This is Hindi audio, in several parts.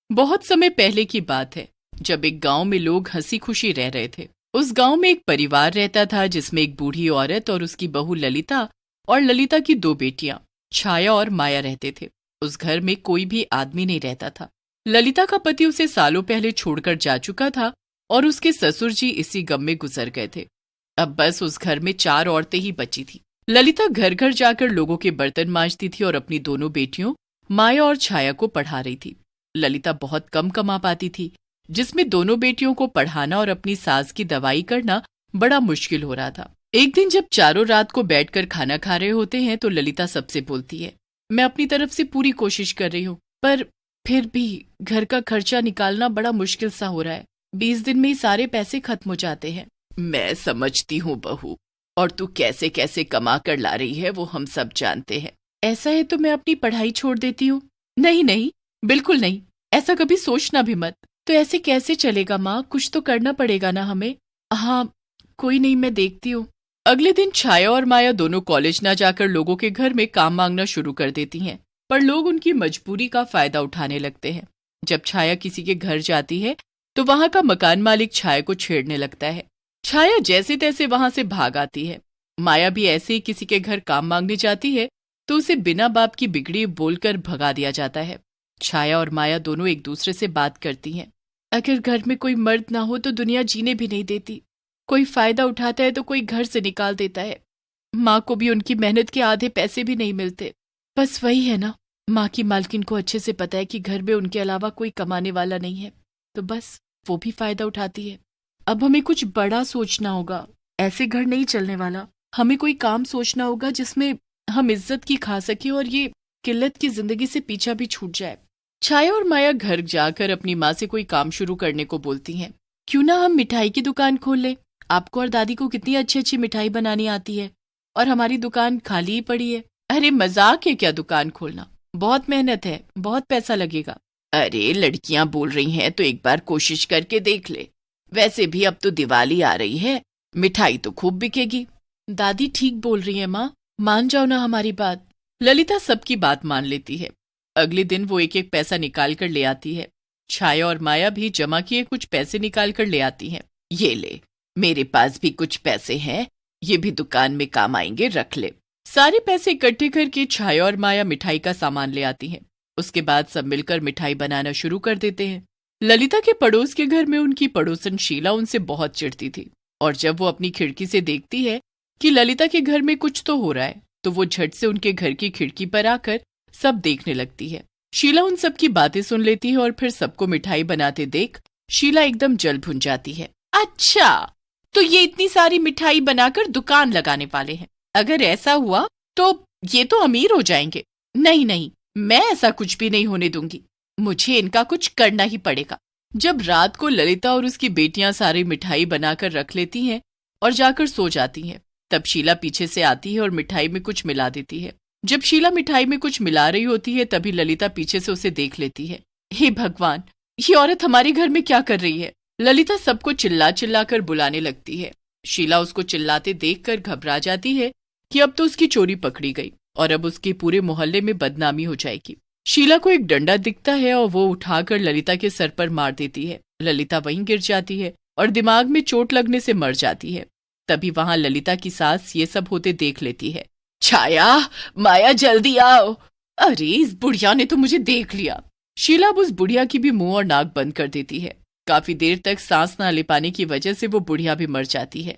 बहुत समय पहले की बात है, जब एक गांव में लोग हंसी खुशी रह रहे थे। उस गांव में एक परिवार रहता था जिसमें एक बूढ़ी औरत और उसकी बहू ललिता और ललिता की दो बेटियां छाया और माया रहते थे। उस घर में कोई भी आदमी नहीं रहता था। ललिता का पति उसे सालों पहले छोड़कर जा चुका था और उसके ससुर जी इसी गम में गुजर गए थे। अब बस उस घर में 4 औरतें ही बची थी। ललिता घर घर जाकर लोगों के बर्तन मांजती थी और अपनी दोनों बेटियों माया और छाया को पढ़ा रही थी। ललिता बहुत कम कमा पाती थी, जिसमें दोनों बेटियों को पढ़ाना और अपनी सास की दवाई करना बड़ा मुश्किल हो रहा था। एक दिन जब चारों रात को बैठकर खाना खा रहे होते हैं तो ललिता सबसे बोलती है, मैं अपनी तरफ से पूरी कोशिश कर रही हूँ, पर फिर भी घर का खर्चा निकालना बड़ा मुश्किल सा हो रहा है। 20 दिन में ही सारे पैसे खत्म हो जाते हैं। मैं समझती हूँ बहू, और तू कैसे कैसे कमा कर ला रही है वो हम सब जानते हैं। ऐसा है तो मैं अपनी पढ़ाई छोड़ देती हूँ। नहीं नहीं, बिल्कुल नहीं, ऐसा कभी सोचना भी मत। तो ऐसे कैसे चलेगा माँ, कुछ तो करना पड़ेगा ना हमें। हाँ कोई नहीं, मैं देखती हूँ। अगले दिन छाया और माया दोनों कॉलेज ना जाकर लोगों के घर में काम मांगना शुरू कर देती हैं, पर लोग उनकी मजबूरी का फायदा उठाने लगते हैं। जब छाया किसी के घर जाती है तो वहां का मकान मालिक छाया को छेड़ने लगता है। छाया जैसे तैसे वहां से भाग आती है। माया भी ऐसे ही किसी के घर काम मांगने जाती है तो उसे बिना बाप की बिगड़ी बोलकर भगा दिया जाता है। छाया और माया दोनों एक दूसरे से बात करती हैं। अगर घर में कोई मर्द ना हो तो दुनिया जीने भी नहीं देती। कोई फायदा उठाता है तो कोई घर से निकाल देता है। माँ को भी उनकी मेहनत के आधे पैसे भी नहीं मिलते। बस वही है ना, माँ की मालकिन को अच्छे से पता है कि घर में उनके अलावा कोई कमाने वाला नहीं है, तो बस वो भी फायदा उठाती है। अब हमें कुछ बड़ा सोचना होगा, ऐसे घर नहीं चलने वाला। हमें कोई काम सोचना होगा जिसमें हम इज्जत की खा सके और ये किल्लत की जिंदगी से पीछा भी छूट जाए। छाया और माया घर जाकर अपनी माँ से कोई काम शुरू करने को बोलती हैं। क्यों ना हम मिठाई की दुकान खोल लें। आपको और दादी को कितनी अच्छी अच्छी मिठाई बनानी आती है और हमारी दुकान खाली ही पड़ी है। अरे मजाक है क्या दुकान खोलना, बहुत मेहनत है, बहुत पैसा लगेगा। अरे लड़कियां बोल रही हैं तो एक बार कोशिश करके देख ले। वैसे भी अब तो दिवाली आ रही है, मिठाई तो खूब बिकेगी। दादी ठीक बोल रही है माँ, मान जाओ ना हमारी बात। ललिता सबकी बात मान लेती है। अगले दिन वो एक एक पैसा निकाल कर ले आती है। छाया और माया भी जमा किए कुछ पैसे निकाल कर ले आती हैं। ये ले, मेरे पास भी कुछ पैसे हैं, ये भी दुकान में काम आएंगे, रख ले। सारे पैसे इकट्ठे करके छाया और माया मिठाई का सामान ले आती हैं। उसके बाद सब मिलकर मिठाई बनाना शुरू कर देते हैं। ललिता के पड़ोस के घर में उनकी पड़ोसन शीला उनसे बहुत चिढ़ती थी, और जब वो अपनी खिड़की से देखती है कि ललिता के घर में कुछ तो हो रहा है तो वो झट से उनके घर की खिड़की पर आकर सब देखने लगती है। शीला उन सब की बातें सुन लेती है और फिर सबको मिठाई बनाते देख शीला एकदम जल भुन जाती है। अच्छा, तो ये इतनी सारी मिठाई बनाकर दुकान लगाने वाले हैं। अगर ऐसा हुआ तो ये तो अमीर हो जाएंगे। नहीं नहीं, मैं ऐसा कुछ भी नहीं होने दूंगी, मुझे इनका कुछ करना ही पड़ेगा। जब रात को ललिता और उसकी बेटियां सारी मिठाई बनाकर रख लेती हैं और जाकर सो जाती हैं, तब शीला पीछे से आती है और मिठाई में कुछ मिला देती है। जब शीला मिठाई में कुछ मिला रही होती है तभी ललिता पीछे से उसे देख लेती है। हे भगवान, ये औरत हमारे घर में क्या कर रही है। ललिता सबको चिल्ला चिल्ला कर बुलाने लगती है। शीला उसको चिल्लाते देखकर घबरा जाती है कि अब तो उसकी चोरी पकड़ी गई और अब उसके पूरे मोहल्ले में बदनामी हो जाएगी। शीला को एक डंडा दिखता है और वो उठाकर ललिता के सर पर मार देती है। ललिता वहीं गिर जाती है और दिमाग में चोट लगने से मर जाती है। तभी वहां ललिता की सास ये सब होते देख लेती है। छाया, माया जल्दी आओ। अरे इस बुढ़िया ने तो मुझे देख लिया। शीला अब उस बुढ़िया की भी मुंह और नाक बंद कर देती है। काफी देर तक सांस ना ले पाने की वजह से वो बुढ़िया भी मर जाती है।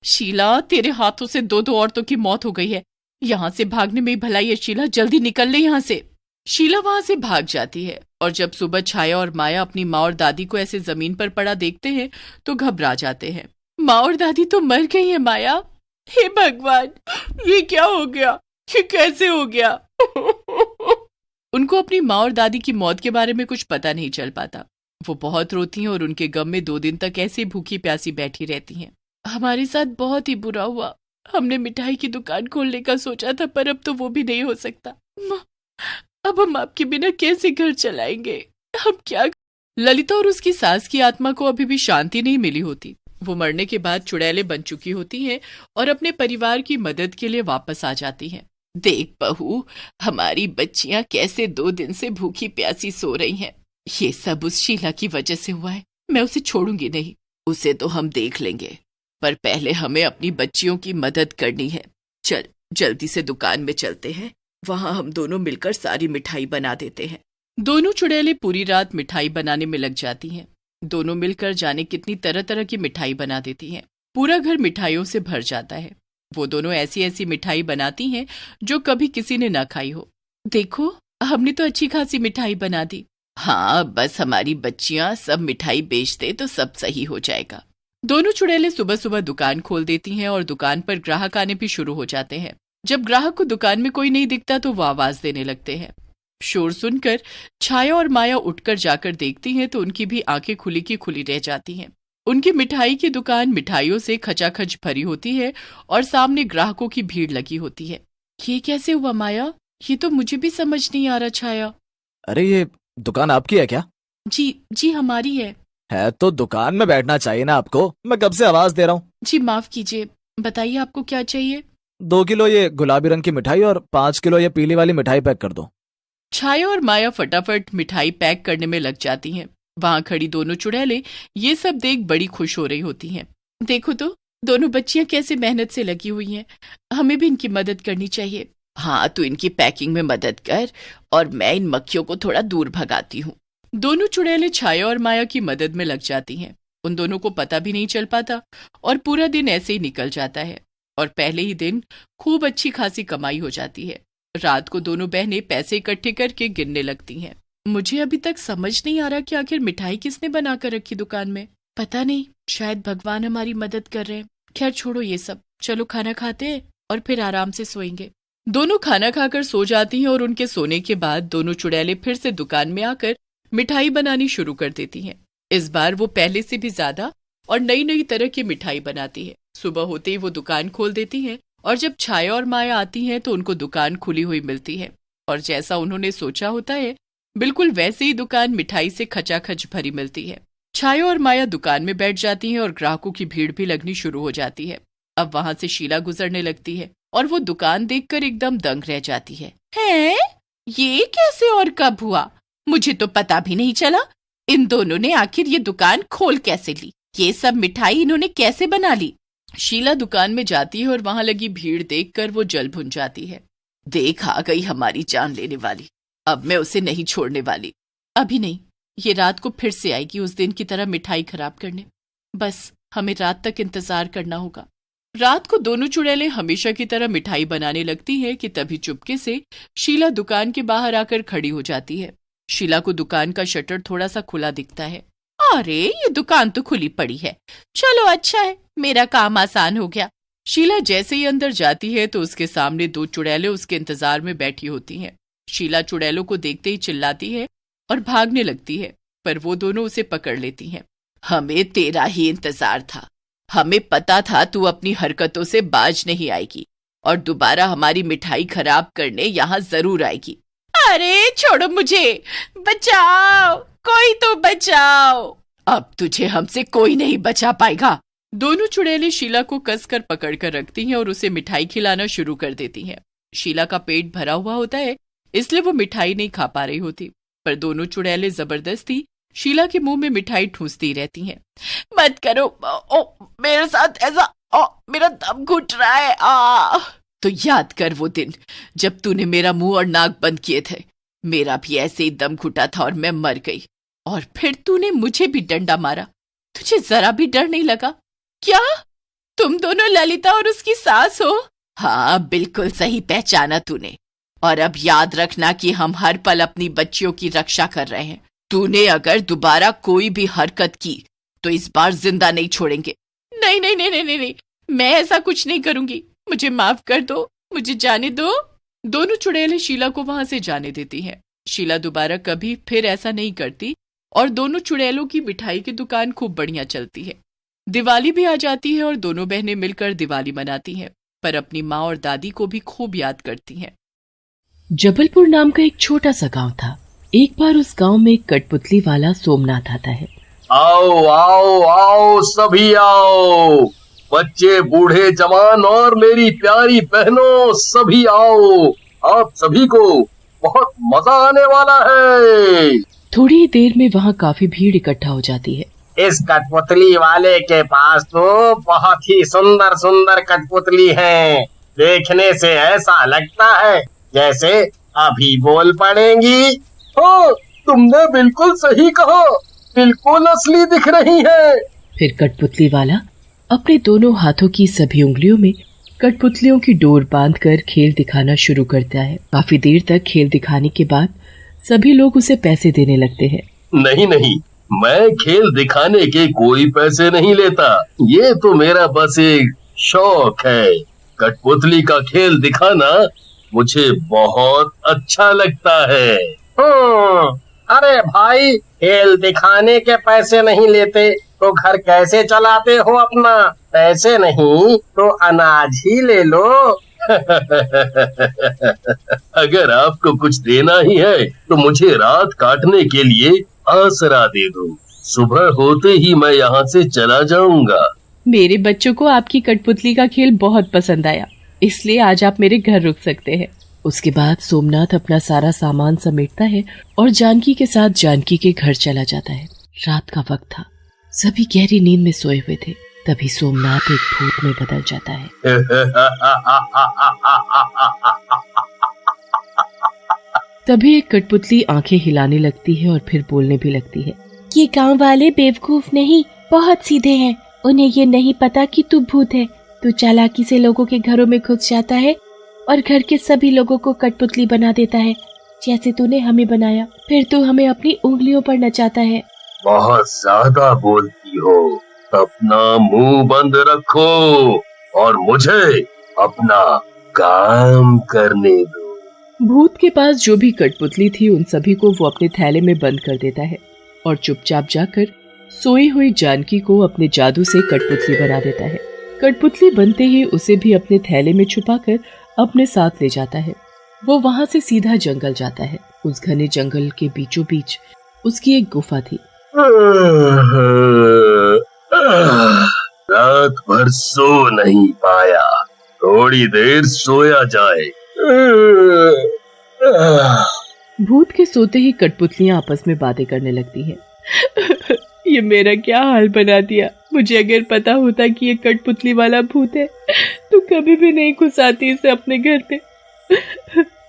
शीला, तेरे हाथों से 2 औरतों की मौत हो गई है। यहाँ से भागने में ही भलाई है शीला, जल्दी निकल ले यहाँ से। शीला वहां से भाग जाती है और जब सुबह छाया और माया अपनी माँ और दादी को ऐसे जमीन पर पड़ा देखते हैं तो घबरा जाते हैं। माँ और दादी तो मर गई है माया। हे भगवान, ये क्या हो गया, ये कैसे हो गया। उनको अपनी माँ और दादी की मौत के बारे में कुछ पता नहीं चल पाता। वो बहुत रोती हैं और उनके गम में 2 दिन तक ऐसे भूखी प्यासी बैठी रहती हैं। हमारे साथ बहुत ही बुरा हुआ। हमने मिठाई की दुकान खोलने का सोचा था, पर अब तो वो भी नहीं हो सकता। अब हम आपके बिना कैसे घर चलाएंगे, हम क्या। ललिता और उसकी सास की आत्मा को अभी भी शांति नहीं मिली होती। वो मरने के बाद चुड़ैले बन चुकी होती हैं और अपने परिवार की मदद के लिए वापस आ जाती हैं। देख बहू, हमारी बच्चियां कैसे 2 दिन से भूखी प्यासी सो रही हैं। ये सब उस शीला की वजह से हुआ है। मैं उसे छोड़ूंगी नहीं। उसे तो हम देख लेंगे, पर पहले हमें अपनी बच्चियों की मदद करनी है। चल जल्दी से दुकान में चलते हैं, वहां हम दोनों मिलकर सारी मिठाई बना देते हैं। दोनों चुड़ैलें पूरी रात मिठाई बनाने में लग जाती हैं। दोनों मिलकर जाने कितनी तरह तरह की मिठाई बना देती हैं। पूरा घर मिठाइयों से भर जाता है। वो दोनों ऐसी ऐसी मिठाई बनाती हैं जो कभी किसी ने ना खाई हो। देखो, हमने तो अच्छी खासी मिठाई बना दी। हाँ, बस हमारी बच्चियां सब मिठाई बेच दे तो सब सही हो जाएगा। दोनों चुड़ैलें सुबह सुबह दुकान खोल देती हैं और दुकान पर ग्राहक आने भी शुरू हो जाते हैं। जब ग्राहक को दुकान में कोई नहीं दिखता तो वो आवाज देने लगते हैं। शोर सुनकर छाया और माया उठकर जाकर देखती हैं तो उनकी भी आंखें खुली की खुली रह जाती हैं। उनकी मिठाई की दुकान मिठाइयों से खचाखच भरी होती है और सामने ग्राहकों की भीड़ लगी होती है। ये कैसे हुआ माया? ये तो मुझे भी समझ नहीं आ रहा। छाया, अरे ये दुकान आपकी है क्या? जी हमारी है तो दुकान में बैठना चाहिए ना आपको। मैं कब से आवाज दे रहा हूँ। जी माफ कीजिए, बताइए आपको क्या चाहिए? 2 किलो ये गुलाबी रंग की मिठाई और 5 किलो ये पीली वाली मिठाई पैक कर दो। छाया और माया फटाफट मिठाई पैक करने में लग जाती हैं। वहां खड़ी दोनों चुड़ैलें ये सब देख बड़ी खुश हो रही होती हैं। देखो तो, दोनों बच्चियां कैसे मेहनत से लगी हुई हैं। हमें भी इनकी मदद करनी चाहिए। हाँ, तू इनकी पैकिंग में मदद कर और मैं इन मक्खियों को थोड़ा दूर भगाती हूँ। दोनों चुड़ैलें छाया और माया की मदद में लग जाती हैं। उन दोनों को पता भी नहीं चल पाता और पूरा दिन ऐसे ही निकल जाता है और पहले ही दिन खूब अच्छी खासी कमाई हो जाती है। रात को दोनों बहनें पैसे इकट्ठे करके गिनने लगती हैं। मुझे अभी तक समझ नहीं आ रहा कि आखिर मिठाई किसने बनाकर रखी दुकान में। पता नहीं, शायद भगवान हमारी मदद कर रहे हैं। खैर छोड़ो ये सब, चलो खाना खाते हैं और फिर आराम से सोएंगे। दोनों खाना खाकर सो जाती हैं और उनके सोने के बाद दोनों चुड़ैलें फिर से दुकान में आकर मिठाई बनानी शुरू कर देती हैं। इस बार वो पहले से भी ज्यादा और नई नई तरह की मिठाई बनाती है। सुबह होते ही वो दुकान खोल देती हैं और जब छाया और माया आती हैं तो उनको दुकान खुली हुई मिलती है और जैसा उन्होंने सोचा होता है बिल्कुल वैसे ही दुकान मिठाई से खचाखच भरी मिलती है। छाया और माया दुकान में बैठ जाती हैं और ग्राहकों की भीड़ भी लगनी शुरू हो जाती है। अब वहां से शीला गुजरने लगती है और वो दुकान देखकर एकदम दंग रह जाती है। ये कैसे और कब हुआ? मुझे तो पता भी नहीं चला। इन दोनों ने आखिर ये दुकान खोल कैसे ली? ये सब मिठाई इन्होंने कैसे बना ली? शीला दुकान में जाती है और वहां लगी भीड़ देखकर वो जल भुन जाती है। देख, आ गई हमारी जान लेने वाली। अब मैं उसे नहीं छोड़ने वाली। अभी नहीं, ये रात को फिर से आएगी उस दिन की तरह मिठाई खराब करने। बस हमें रात तक इंतजार करना होगा। रात को दोनों चुड़ैलें हमेशा की तरह मिठाई बनाने लगती है कि तभी चुपके से शीला दुकान के बाहर आकर खड़ी हो जाती है। शीला को दुकान का शटर थोड़ा सा खुला दिखता है। अरे, ये दुकान तो खुली पड़ी है। चलो अच्छा है, मेरा काम आसान हो गया। शीला जैसे ही अंदर जाती है तो उसके सामने 2 चुड़ैलें उसके इंतजार में बैठी होती हैं। शीला चुड़ैलों को देखते ही चिल्लाती है और भागने लगती है, पर वो दोनों उसे पकड़ लेती हैं। हमें तेरा ही इंतजार था। हमें पता था तू अपनी हरकतों से बाज नहीं आएगी और दोबारा हमारी मिठाई खराब करने यहाँ जरूर आएगी। अरे छोड़ो मुझे, बचाओ, कोई तो बचाओ। अब तुझे हमसे कोई नहीं बचा पाएगा। दोनों चुड़ैलें शीला को कसकर पकड़कर रखती हैं और उसे मिठाई खिलाना शुरू कर देती हैं। शीला का पेट भरा हुआ होता है, इसलिए वो मिठाई नहीं खा पा रही होती, पर दोनों चुड़ैलें जबरदस्ती शीला के मुंह में मिठाई ठूंसती रहती हैं। मत करो, मेरे साथ ऐसा, मेरा दम घुट रहा है। तो याद कर वो दिन जब तूने मेरा मुंह और नाक बंद किए थे। मेरा भी ऐसे ही दम घुटा था और मैं मर गई, और फिर तूने मुझे भी डंडा मारा। तुझे जरा भी डर नहीं लगा क्या? तुम दोनों ललिता और उसकी सास हो? हाँ, बिल्कुल सही पहचाना तूने। और अब याद रखना कि हम हर पल अपनी बच्चियों की रक्षा कर रहे हैं। तूने अगर दोबारा कोई भी हरकत की तो इस बार जिंदा नहीं छोड़ेंगे। नहीं नहीं नहीं नहीं नहीं, मैं ऐसा कुछ नहीं करूंगी। मुझे माफ कर दो, मुझे जाने दो। दोनों चुड़ैलें शीला को वहां से जाने देती हैं। शीला दोबारा कभी फिर ऐसा नहीं करती और दोनों चुड़ैलों की मिठाई की दुकान खूब बढ़िया चलती है। दिवाली भी आ जाती है और दोनों बहनें मिलकर दिवाली मनाती हैं, पर अपनी माँ और दादी को भी खूब याद करती हैं। जबलपुर नाम का एक छोटा सा गांव था। एक बार उस गांव में एक कठपुतली वाला सोमनाथ आता है। आओ आओ आओ, सभी आओ, बच्चे, बूढ़े, जवान और मेरी प्यारी बहनों, सभी आओ। आप सभी को बहुत मजा आने वाला है। थोड़ी ही देर में वहाँ काफी भीड़ इकट्ठा हो जाती है। इस कठपुतली वाले के पास तो बहुत ही सुंदर सुंदर कठपुतली हैं। देखने से ऐसा लगता है जैसे अभी बोल पड़ेंगी। हाँ, तुमने बिल्कुल सही कहा, बिल्कुल असली दिख रही है। फिर कठपुतली वाला अपने दोनों हाथों की सभी उंगलियों में कठपुतलियों की डोर बांधकर खेल दिखाना शुरू करता है। काफी देर तक खेल दिखाने के बाद सभी लोग उसे पैसे देने लगते हैं। नहीं नहीं, मैं खेल दिखाने के कोई पैसे नहीं लेता। ये तो मेरा बस एक शौक है। कठपुतली का खेल दिखाना मुझे बहुत अच्छा लगता है। अरे भाई, खेल दिखाने के पैसे नहीं लेते तो घर कैसे चलाते हो अपना? पैसे नहीं तो अनाज ही ले लो। अगर आपको कुछ देना ही है तो मुझे रात काटने के लिए आसरा दे दो। सुबह होते ही मैं यहाँ से चला जाऊंगा। मेरे बच्चों को आपकी कठपुतली का खेल बहुत पसंद आया, इसलिए आज आप मेरे घर रुक सकते हैं। उसके बाद सोमनाथ अपना सारा सामान समेटता है और जानकी के साथ जानकी के घर चला जाता है। रात का वक्त था, सभी गहरी नींद में सोए हुए थे। तभी सोमनाथ एक भूत में बदल जाता है। तभी एक कठपुतली आंखें हिलाने लगती है और फिर बोलने भी लगती है। ये गांव वाले बेवकूफ नहीं, बहुत सीधे हैं। उन्हें ये नहीं पता कि तू भूत है। तू चालाकी से लोगों के घरों में घुस जाता है और घर के सभी लोगों को कठपुतली बना देता है, जैसे तूने हमें बनाया। फिर तू हमें अपनी उंगलियों पर नचाता है। बहुत ज्यादा बोलती हो, अपना मुंह बंद रखो और मुझे अपना काम करने दो। भूत के पास जो भी कठपुतली थी उन सभी को वो अपने थैले में बंद कर देता है और चुपचाप जाकर सोई हुई जानकी को अपने जादू से कठपुतली बना देता है। कठपुतली बनते ही उसे भी अपने थैले में छुपाकर अपने साथ ले जाता है। वो वहाँ से सीधा जंगल जाता है। उस घने जंगल के बीचों बीच उसकी एक गुफा थी। रात भर सो नहीं पाया, थोड़ी देर सोया जाए। भूत के सोते ही कठपुतलियां आपस में बातें करने लगती हैं। ये मेरा क्या हाल बना दिया। मुझे अगर पता होता कि ये कठपुतली वाला भूत है तो कभी भी नहीं घुसाती इसे अपने घर पे।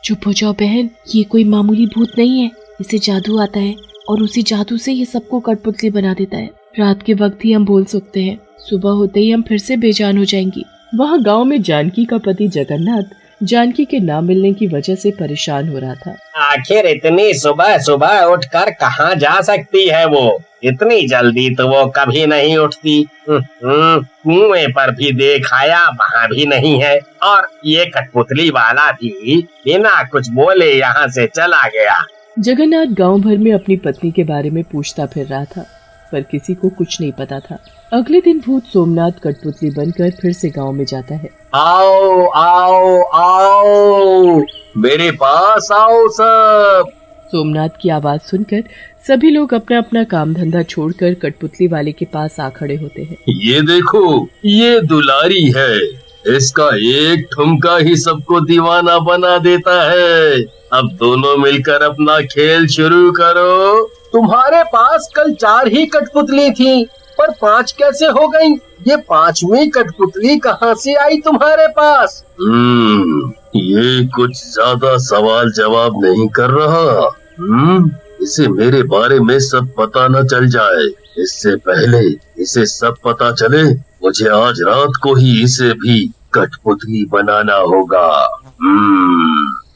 चुप हो जाओ बहन, ये कोई मामूली भूत नहीं है। इसे जादू आता है और उसी जादू से ये सबको कठपुतली बना देता है। रात के वक्त ही हम बोल सकते हैं, सुबह होते ही हम फिर से बेजान हो जाएंगी। वहाँ गांव में जानकी का पति जगन्नाथ जानकी के ना मिलने की वजह से परेशान हो रहा था। आखिर इतनी सुबह सुबह उठकर कहाँ जा सकती है वो? इतनी जल्दी तो वो कभी नहीं उठती। कुएं पर भी देखाया, वहाँ भी नहीं है। और ये कठपुतली वाला भी बिना कुछ बोले यहाँ से चला गया। जगन्नाथ गांव भर में अपनी पत्नी के बारे में पूछता फिर रहा था, पर किसी को कुछ नहीं पता था। अगले दिन भूत सोमनाथ कठपुतली बनकर फिर से गांव में जाता है। आओ आओ आओ, मेरे पास आओ सब। सोमनाथ की आवाज सुनकर सभी लोग अपना अपना काम धंधा छोड़कर कठपुतली वाले के पास आ खड़े होते हैं। ये देखो, ये दुलारी है। इसका एक ठुमका ही सबको दीवाना बना देता है। अब दोनों मिलकर अपना खेल शुरू करो। तुम्हारे पास कल 4 ही कठपुतली थी, पर 5 कैसे हो गई? ये 5वीं कठपुतली कहाँ से आई तुम्हारे पास? ये कुछ ज्यादा सवाल जवाब नहीं कर रहा। इसे मेरे बारे में सब पता न चल जाए। इससे पहले इसे सब पता चले, मुझे आज रात को ही इसे भी कठपुतली बनाना होगा।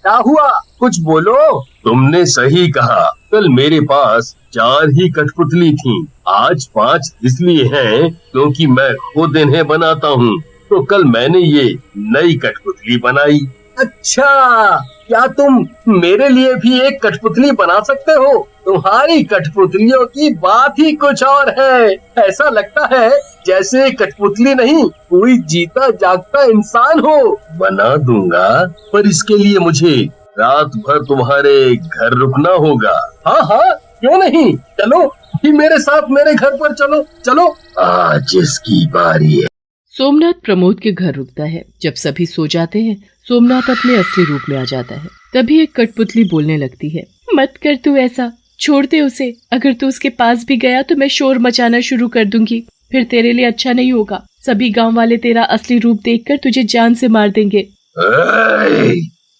क्या हुआ? कुछ बोलो। तुमने सही कहा, कल मेरे पास 4 ही कठपुतली थी। आज 5 इसलिए हैं क्योंकि मैं खुद इन्हें बनाता हूँ। तो कल मैंने ये नई कठपुतली बनाई। अच्छा, क्या तुम मेरे लिए भी एक कठपुतली बना सकते हो? तुम्हारी कठपुतलियों की बात ही कुछ और है। ऐसा लगता है जैसे कठपुतली नहीं, कोई जीता जागता इंसान हो। बना दूंगा, पर इसके लिए मुझे रात भर तुम्हारे घर रुकना होगा। हाँ हाँ, क्यों नहीं, चलो ही मेरे साथ मेरे घर पर चलो। चलो, आज इसकी बारी है। सोमनाथ प्रमोद के घर रुकता है। जब सभी सो जाते हैं, सोमनाथ अपने असली रूप में आ जाता है। तभी एक कठपुतली बोलने लगती है, मत कर तू ऐसा, छोड़ दे उसे। अगर तू उसके पास भी गया तो मैं शोर मचाना शुरू कर दूंगी। फिर तेरे लिए अच्छा नहीं होगा। सभी गांव वाले तेरा असली रूप देखकर तुझे जान से मार देंगे।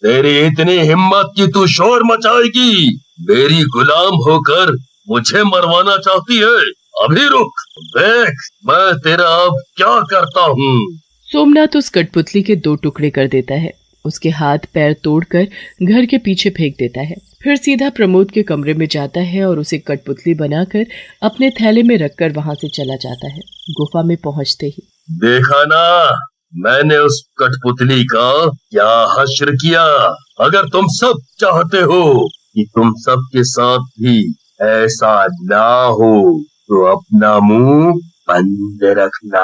तेरी इतनी हिम्मत कि तू शोर मचाएगी? मेरी गुलाम होकर मुझे मरवाना चाहती है? अभी रुक, देख मैं तेरा अब क्या करता हूँ। सोमनाथ उस कठपुतली के 2 टुकड़े कर देता है, उसके हाथ पैर तोड़कर घर के पीछे फेंक देता है। फिर सीधा प्रमोद के कमरे में जाता है और उसे कठपुतली बनाकर अपने थैले में रखकर वहां से चला जाता है। गुफा में पहुंचते ही देखा ना, मैंने उस कठपुतली का क्या हश्र किया। अगर तुम सब चाहते हो कि तुम सब के साथ भी ऐसा ना हो तो अपना मुंह बंद रखना।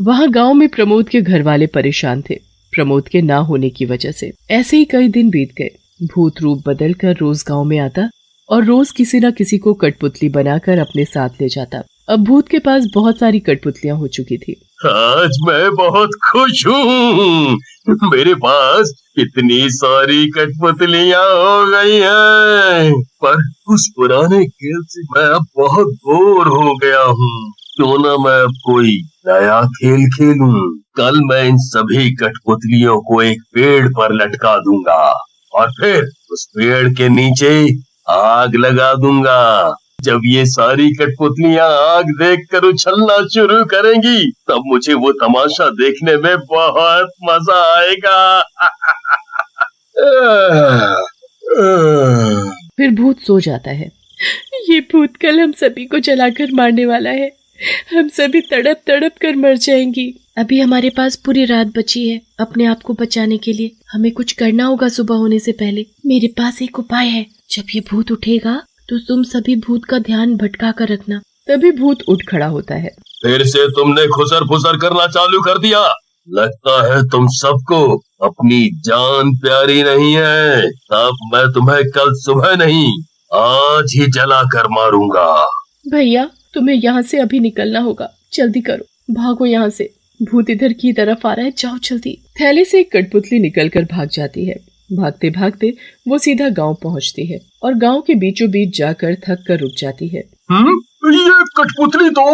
वहाँ गांव में प्रमोद के घर वाले परेशान थे, प्रमोद के ना होने की वजह से। ऐसे ही कई दिन बीत गए। भूत रूप बदलकर रोज गांव में आता और रोज किसी न किसी को कठपुतली बनाकर अपने साथ ले जाता। अब भूत के पास बहुत सारी कठपुतलियां हो चुकी थी। आज मैं बहुत खुश हूँ, मेरे पास इतनी सारी कठपुतलियां हो गई हैं। पर उस पुराने खेल से मैं अब बहुत बोर हो गया हूँ। क्यों ना मैं अब कोई नया खेल खेलूं। कल मैं इन सभी कठपुतलियों को एक पेड़ पर लटका दूंगा और फिर उस पेड़ के नीचे आग लगा दूंगा। जब ये सारी कठपुतलियां आग देखकर उछलना शुरू करेंगी तब मुझे वो तमाशा देखने में बहुत मजा आएगा। फिर भूत सो जाता है। ये भूत कल हम सभी को जलाकर मारने वाला है। हम सभी तड़प तड़प कर मर जाएंगी। अभी हमारे पास पूरी रात बची है अपने आप को बचाने के लिए। हमें कुछ करना होगा सुबह होने से पहले। मेरे पास एक उपाय है। जब ये भूत उठेगा तो तुम सभी भूत का ध्यान भटका कर रखना। तभी भूत उठ खड़ा होता है। फिर से तुमने खुसर फुसर करना चालू कर दिया। लगता है तुम सबको अपनी जान प्यारी नहीं है। तब मैं तुम्हें कल सुबह नहीं आज ही जला कर मारूंगा। भैया तुम्हें यहाँ से अभी निकलना होगा। जल्दी करो, भागो यहाँ से। भूत इधर की तरफ आ रहा है, जाओ जल्दी। थैले से एक कठपुतली निकलकर भाग जाती है। भागते भागते वो सीधा गांव पहुंचती है और गांव के बीचों बीच जाकर थक कर रुक जाती है। ये कठपुतली तो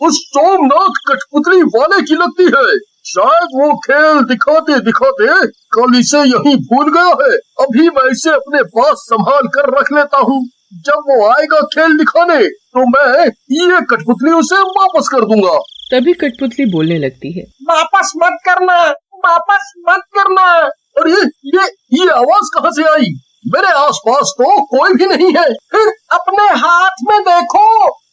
उस सोमनाथ कठपुतली वाले की लगती है। शायद वो खेल दिखाते दिखाते कल इसे यहीं भूल गया है। अभी मैं इसे अपने पास संभाल कर रख लेता हूँ। जब वो आएगा खेल दिखाने तो मैं ये कठपुतली उसे वापस कर दूंगा। तभी कठपुतली बोलने लगती है, वापस मत करना, वापस मत करना। और ये आवाज कहाँ से आई? मेरे आसपास तो कोई भी नहीं है। फिर अपने हाथ में देखो,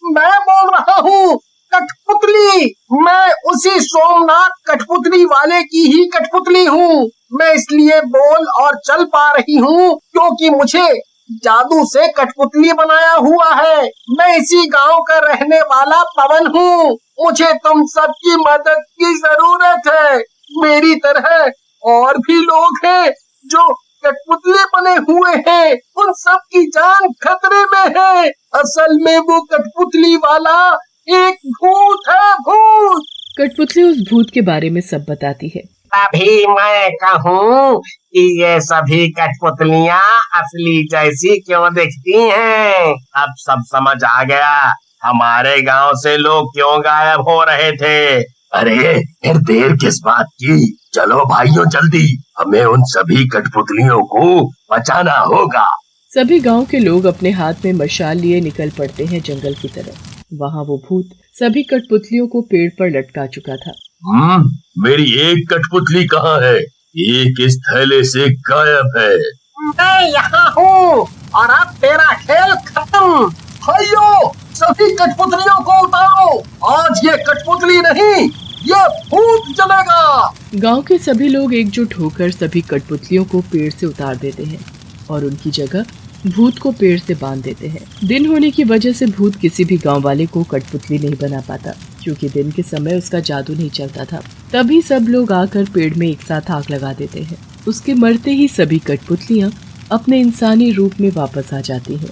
मैं बोल रहा हूँ कठपुतली। मैं उसी सोमनाथ कठपुतली वाले की ही कठपुतली हूँ। मैं इसलिए बोल और चल पा रही हूँ क्योंकि मुझे जादू से कठपुतली बनाया हुआ है। मैं इसी गांव का रहने वाला पवन हूँ। मुझे तुम सबकी मदद की जरूरत है। मेरी तरह और भी लोग हैं जो कठपुतली बने हुए हैं। उन सब की जान खतरे में है। असल में वो कठपुतली वाला एक भूत है, भूत। कठपुतली उस भूत के बारे में सब बताती है। तभी मैं कहूँ कि ये सभी कठपुतलियाँ असली जैसी क्यों दिखती हैं। अब सब समझ आ गया हमारे गांव से लोग क्यों गायब हो रहे थे। अरे फिर देर किस बात की? चलो भाइयों जल्दी, हमें उन सभी कठपुतलियों को बचाना होगा। सभी गांव के लोग अपने हाथ में मशाल लिए निकल पड़ते हैं जंगल की तरफ। वहाँ वो भूत सभी कठपुतलियों को पेड़ पर लटका चुका था। मेरी एक कठपुतली कहाँ है? एक इस थैले से गायब है। मैं यहाँ हूँ और अब तेरा खेल खत्म। भाइयों सभी कठपुतलियों को उतारो। आज ये कठपुतली नहीं, ये भूत जलेगा। गांव के सभी लोग एकजुट होकर सभी कठपुतलियों को पेड़ से उतार देते हैं और उनकी जगह भूत को पेड़ से बांध देते हैं। दिन होने की वजह से भूत किसी भी गांव वाले को कठपुतली नहीं बना पाता क्योंकि दिन के समय उसका जादू नहीं चलता था। तभी सब लोग आकर पेड़ में एक साथ आग लगा देते हैं। उसके मरते ही सभी कठपुतलियां अपने इंसानी रूप में वापस आ जाती हैं।